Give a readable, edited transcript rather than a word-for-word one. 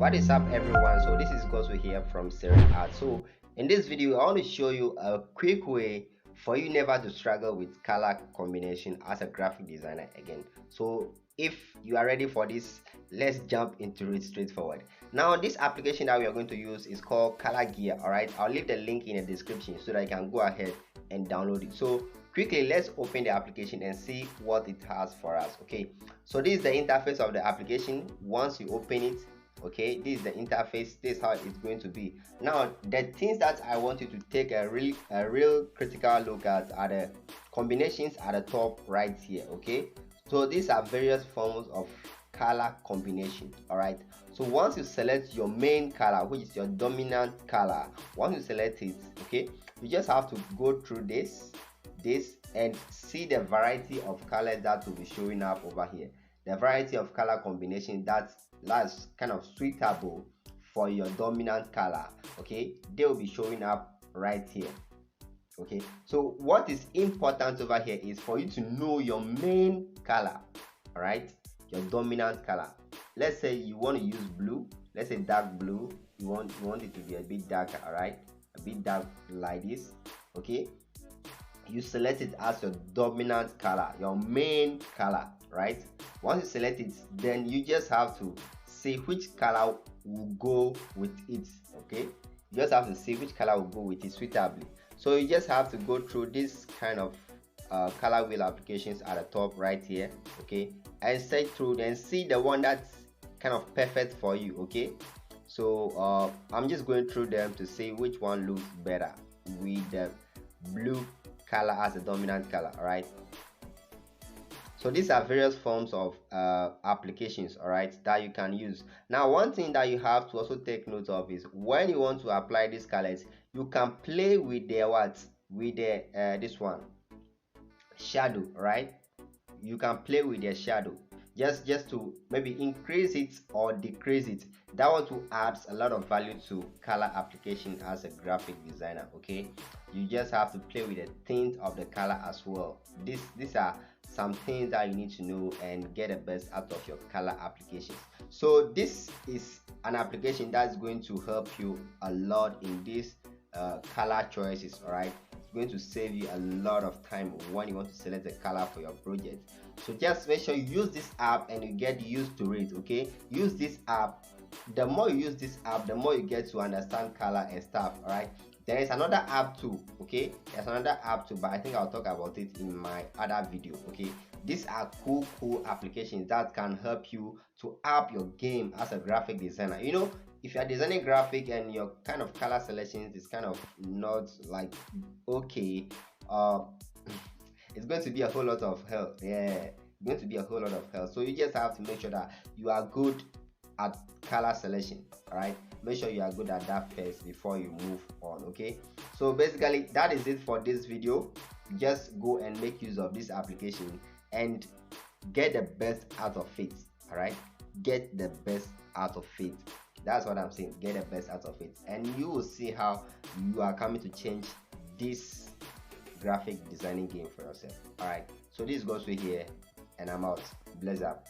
What is up, everyone? So this is Gosu here from Serene Art. So in this video I want to show you a quick way for you never to struggle with color combination as a graphic designer again. So if you are ready for this, let's jump into it straightforward. Now this application that we are going to use is called Color Gear. All right, I'll leave the link in the description so that you can go ahead and download it. So quickly, let's open the application and see what it has for us. Okay, so this is the interface of the application. Once you open it, okay, this is the interface. This is how it's going to be. Now the things that I want you to take a real critical look at are the combinations at the top right here. Okay, so these are various forms of color combination. All right, so once you select your main color, which is your dominant color, once you select it, okay, you just have to go through this and see the variety of colors that will be showing up over here, the variety of color combination that's kind of suitable for your dominant color. Okay, they will be showing up right here. Okay, so what is important over here is for you to know your main color. All right, your dominant color. Let's say you want to use blue, let's say dark blue. You want it to be a bit darker. All right, a bit dark like this. Okay, you select it as your dominant color, your main color, right? Once you select it, then you just have to see which color will go with it. Okay, you just have to see which color will go with it suitably. So you just have to go through this kind of color wheel applications at the top right here, okay, and search through, then see the one that's kind of perfect for you. Okay, so I'm just going through them to see which one looks better with the blue color as a dominant color. All right, so these are various forms of applications, all right, that you can use. Now one thing that you have to also take note of is when you want to apply these colors, you can play with the this one shadow, right? You can play with the shadow just to maybe increase it or decrease it. That will add a lot of value to color application as a graphic designer. Okay, you just have to play with the tint of the color as well. These are some things that you need to know and get the best out of your color applications. So this is an application that's going to help you a lot in these color choices. All right, it's going to save you a lot of time when you want to select the color for your project. So just make sure you use this app and you get used to it. Okay, use this app. The more you use this app, the more you get to understand color and stuff. All right, there is another app too. Okay, there's another app too, but I think I'll talk about it in my other video. Okay, these are cool applications that can help you to up your game as a graphic designer. You know, if you're designing graphic and your kind of color selections is kind of not like okay, it's going to be a whole lot of hell. Yeah, it's going to be a whole lot of hell. So you just have to make sure that you are good at color selection. All right, make sure you are good at that first before you move on. Okay, so basically that is it for this video. Just go and make use of this application and get the best out of it. All right, get the best out of it. That's what I'm saying, get the best out of it, and you will see how you are coming to change this graphic designing game for yourself. All right, so this goes with here, and I'm out. Bless up.